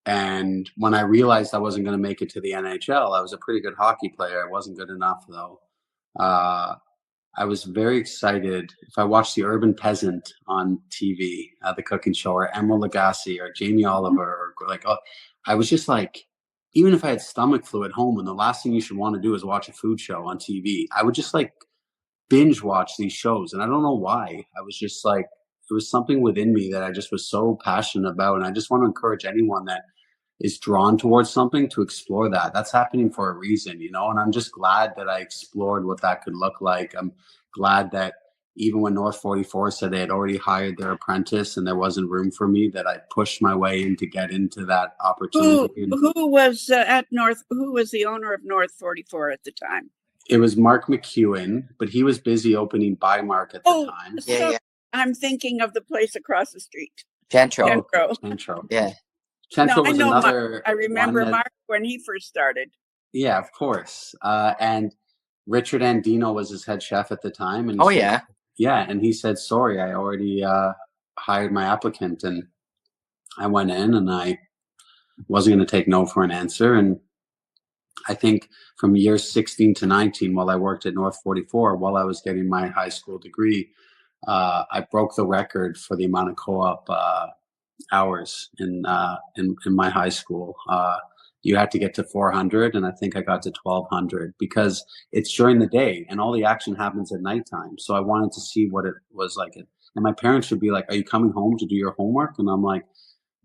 And when I realized I wasn't going to make it to the NHL, I was a pretty good hockey player. I wasn't good enough, though. I was very excited if I watched The Urban Peasant on TV, the cooking show, or Emeril Lagasse or Jamie Oliver, or I was just like, even if I had stomach flu at home and the last thing you should want to do is watch a food show on TV, I would just binge watch these shows. And I don't know why. I was just it was something within me that I just was so passionate about. And I just want to encourage anyone that is drawn towards something to explore that. That's happening for a reason, and I'm just glad that I explored what that could look like. I'm glad that even when North 44 said they had already hired their apprentice and there wasn't room for me, that I pushed my way in to get into that opportunity. Who was at North? Who was the owner of North 44 at the time? It was Mark McEwen, but he was busy opening Bymark at the time. Yeah. I'm thinking of the place across the street. Chantro. Yeah. Chantro was another. Mark. I remember Mark when he first started. Yeah, of course. And Richard Andino was his head chef at the time. And yeah. And he said, sorry, I already hired my applicant. And I went in and I wasn't going to take no for an answer. And I think from years 16 to 19, while I worked at North 44, while I was getting my high school degree, I broke the record for the amount of co-op hours in my high school. You had to get to 400, and I think I got to 1,200 because it's during the day and all the action happens at nighttime. So I wanted to see what it was like. And my parents would be like, are you coming home to do your homework? And I'm like,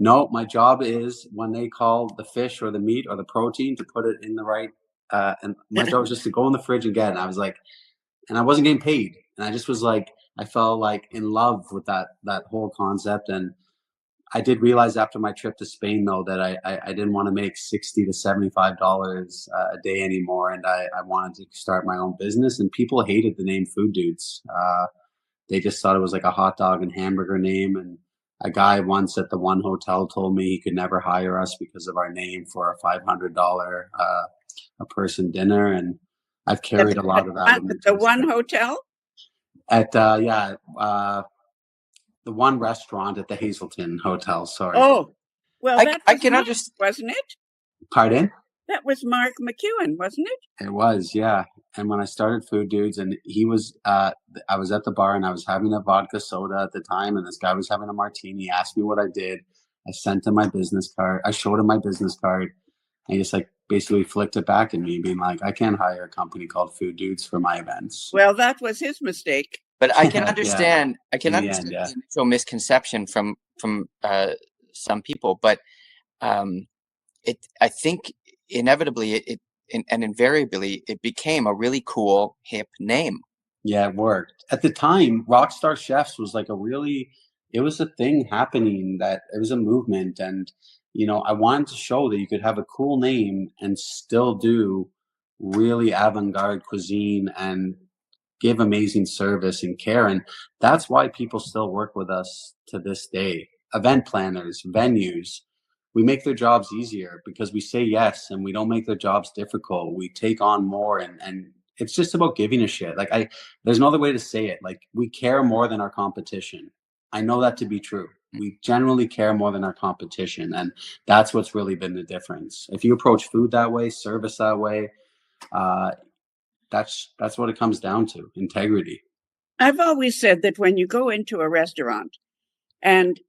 no, my job is when they call the fish or the meat or the protein to put it in the right, and my job was just to go in the fridge and get it. And I was like, and I wasn't getting paid. And I just was like, I felt like in love with that whole concept. And I did realize after my trip to Spain, though, that I didn't want to make $60 to $75 a day anymore, and I wanted to start my own business. And people hated the name Food Dudes. They just thought it was like a hot dog and hamburger name. And a guy once at the one hotel told me he could never hire us because of our name for a $500 a person dinner. And I've carried a lot of that. The one hotel? At the one restaurant at the Hazelton Hotel. Sorry. Oh, well, I can understand, wasn't it? Pardon? That was Mark McEwen, wasn't it? It was, yeah. And when I started Food Dudes, and he was, I was at the bar and I was having a vodka soda at the time, and this guy was having a martini. He asked me what I did. I sent him my business card. I showed him my business card, and he just like basically flicked it back at me, being like, "I can't hire a company called Food Dudes for my events." Well, that was his mistake. but I can understand. I can In the understand end, the initial misconception from some people, but I think inevitably and invariably it became a really cool hip name. Yeah, it worked. At the time, Rockstar Chefs was like it was a thing happening, that it was a movement. And, I wanted to show that you could have a cool name and still do really avant-garde cuisine and give amazing service and care. And that's why people still work with us to this day. Event planners, venues, we make their jobs easier because we say yes, and we don't make their jobs difficult. We take on more, and it's just about giving a shit. Like there's no other way to say it. Like, we care more than our competition. I know that to be true. We generally care more than our competition, and that's what's really been the difference. If you approach food that way, service that way, that's what it comes down to: integrity. I've always said that when you go into a restaurant and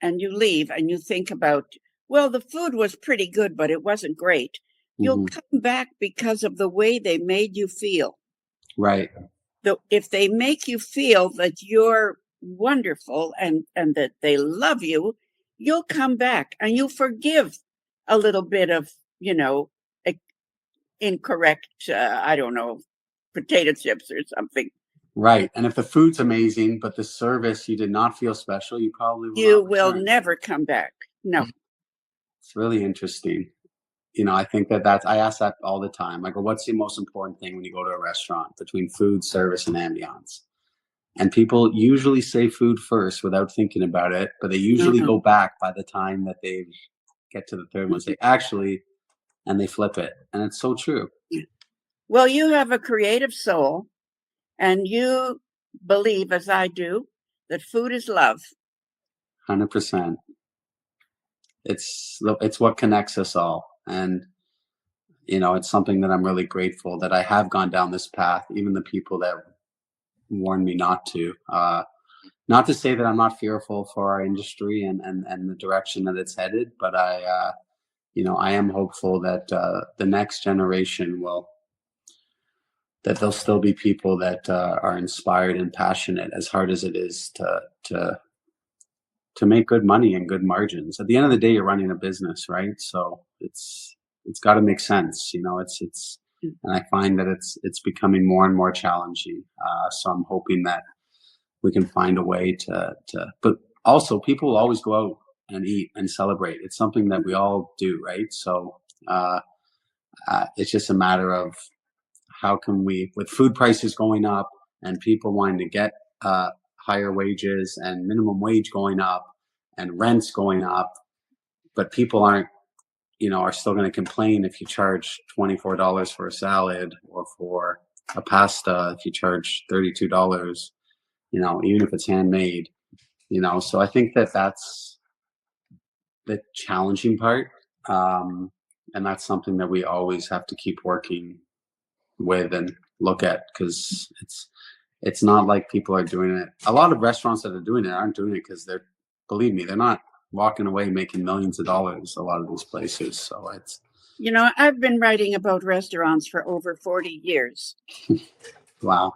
you leave and you think about, well, the food was pretty good, but it wasn't great, you'll come back because of the way they made you feel. Right. If they make you feel that you're wonderful and that they love you, you'll come back and you'll forgive a little bit of, incorrect, I don't know, potato chips or something. Right. And if the food's amazing, but the service, you did not feel special, you probably will never come back. No. It's really interesting. I think I ask that all the time. I go, what's the most important thing when you go to a restaurant between food, service, and ambiance? And people usually say food first without thinking about it, but they usually go back by the time that they get to the third one, say, actually, and they flip it. And it's so true. Well, you have a creative soul, and you believe, as I do, that food is love. 100%. It's what connects us all. And, it's something that I'm really grateful that I have gone down this path, even the people that warned me not to. Not to say that I'm not fearful for our industry and the direction that it's headed, but I am hopeful that the next generation that there'll still be people that are inspired and passionate, as hard as it is to make good money and good margins. At the end of the day, you're running a business, right? So it's got to make sense. And I find that it's becoming more and more challenging. So I'm hoping that we can find a way but also people will always go out and eat and celebrate. It's something that we all do, right? So it's just a matter of how can we, with food prices going up and people wanting to get higher wages and minimum wage going up and rents going up, but people are still going to complain if you charge $24 for a salad, or for a pasta if you charge $32, even if it's handmade, so I think that's the challenging part. And that's something that we always have to keep working with and look at, because it's not like people are doing it. A lot of restaurants that are doing it aren't doing it because believe me, they're not walking away making millions of dollars, a lot of these places. So it's, I've been writing about restaurants for over 40 years. Wow.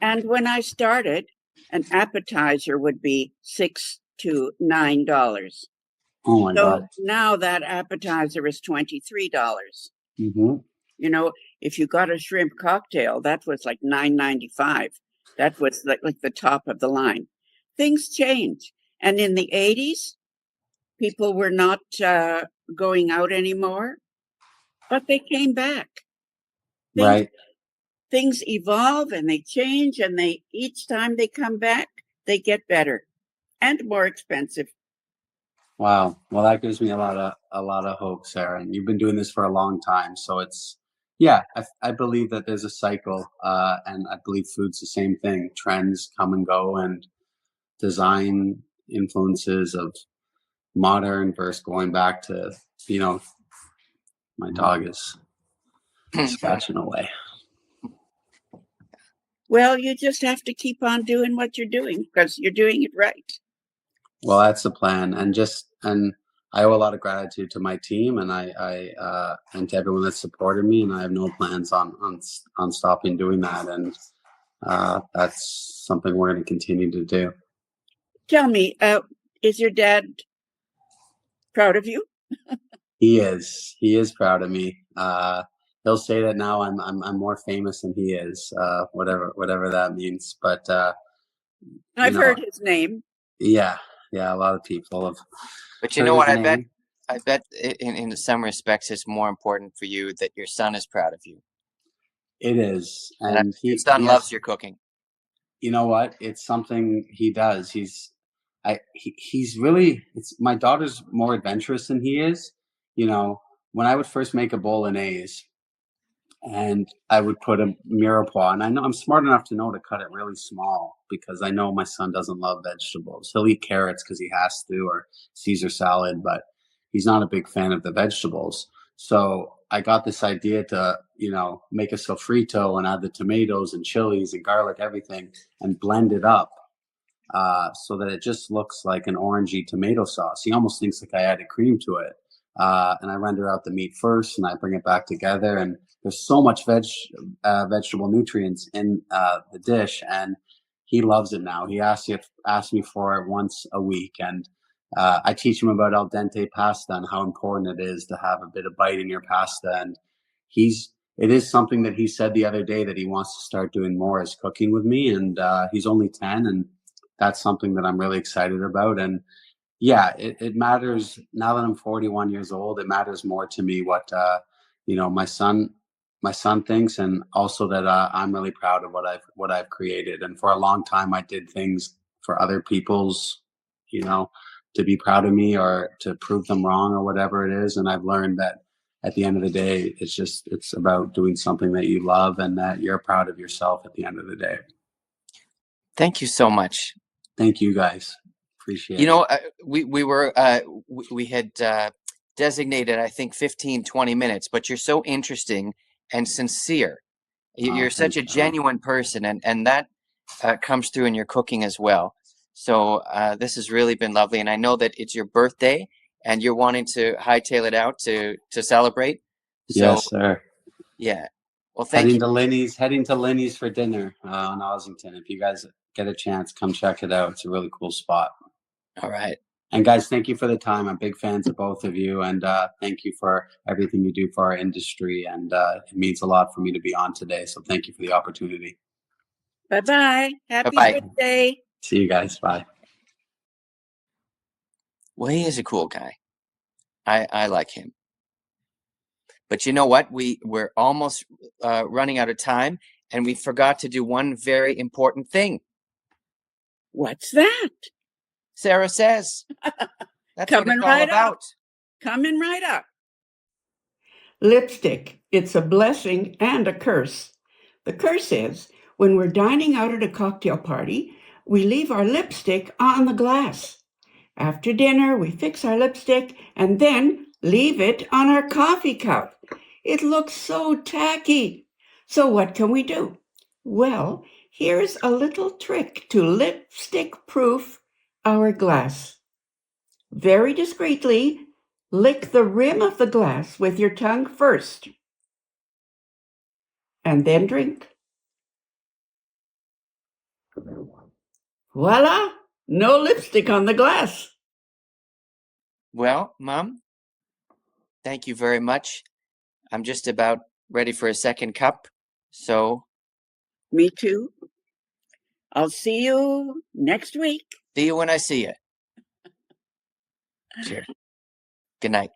And when I started, an appetizer would be $6 to $9. Oh my God. Now that appetizer is $23. Mm-hmm. If you got a shrimp cocktail, that was like $9.95. That was like the top of the line. Things change. And in the 80s, People were not going out anymore, but they came back. Right. Things evolve and they change, and each time they come back, they get better and more expensive. Wow. Well, that gives me a lot of hope, Sarah. And you've been doing this for a long time, so it's I believe that there's a cycle, and I believe food's the same thing. Trends come and go, and design influences of modern versus going back to, my dog is scratching away. Well, you just have to keep on doing what you're doing because you're doing it right. Well, that's the plan, and I owe a lot of gratitude to my team, and and to everyone that supported me, and I have no plans on stopping doing that, and that's something we're going to continue to do. Tell me, is your dad proud of you? He is proud of me. He'll say that now I'm more famous than he is, whatever that means. But I've heard his name. Yeah, a lot of people have. But you know what? I bet in some respects, it's more important for you that your son is proud of you. It is, and your son loves your cooking. You know what? It's something he does. He's really. My daughter's more adventurous than he is. When I would first make a bolognese, and I would put a mirepoix, and I know I'm smart enough to know to cut it really small because I know my son doesn't love vegetables. He'll eat carrots because he has to, or Caesar salad, but he's not a big fan of the vegetables. So I got this idea to, make a sofrito and add the tomatoes and chilies and garlic, everything, and blend it up so that it just looks like an orangey tomato sauce. He almost thinks like I added cream to it. And I render out the meat first, and I bring it back together. And there's so much vegetable nutrients in the dish, and he loves it now. He asks me for it once a week, and I teach him about al dente pasta and how important it is to have a bit of bite in your pasta. And it is something that he said the other day that he wants to start doing more, is cooking with me. And he's only 10, and that's something that I'm really excited about. And yeah, it matters now that I'm 41 years old. It matters more to me what my son thinks, and also that I'm really proud of what I've created. And for a long time, I did things for other people's, to be proud of me or to prove them wrong or whatever it is. And I've learned that at the end of the day, it's about doing something that you love and that you're proud of yourself at the end of the day. Thank you so much. Thank you, guys. Appreciate it. We had designated, I think, 15, 20 minutes, but you're so interesting and sincere. You're such a genuine person, and that comes through in your cooking as well. So this has really been lovely, and I know that it's your birthday, and you're wanting to hightail it out to celebrate. So, yes, sir. Yeah. Well, thank you. Heading to Lenny's for dinner on Ossington. If you guys get a chance, come check it out. It's a really cool spot. All right. And guys, thank you for the time. I'm big fans of both of you, and thank you for everything you do for our industry. And it means a lot for me to be on today. So thank you for the opportunity. Bye-bye. Happy Bye-bye. birthday. See you guys. Bye. Well, he is a cool guy. I like him. But you know what? We're almost running out of time, and we forgot to do one very important thing. What's that? Sarah says. That's what it's all about. Coming right up. Lipstick. It's a blessing and a curse. The curse is when we're dining out at a cocktail party, we leave our lipstick on the glass. After dinner, we fix our lipstick and then leave it on our coffee cup. It looks so tacky. So what can we do? Well, here's a little trick to lipstick-proof our glass. Very discreetly, lick the rim of the glass with your tongue first, and then drink. Voila! No lipstick on the glass. Well, Mom, thank you very much. I'm just about ready for a second cup, so... Me too. I'll see you next week. See you when I see you. Cheers. Good night.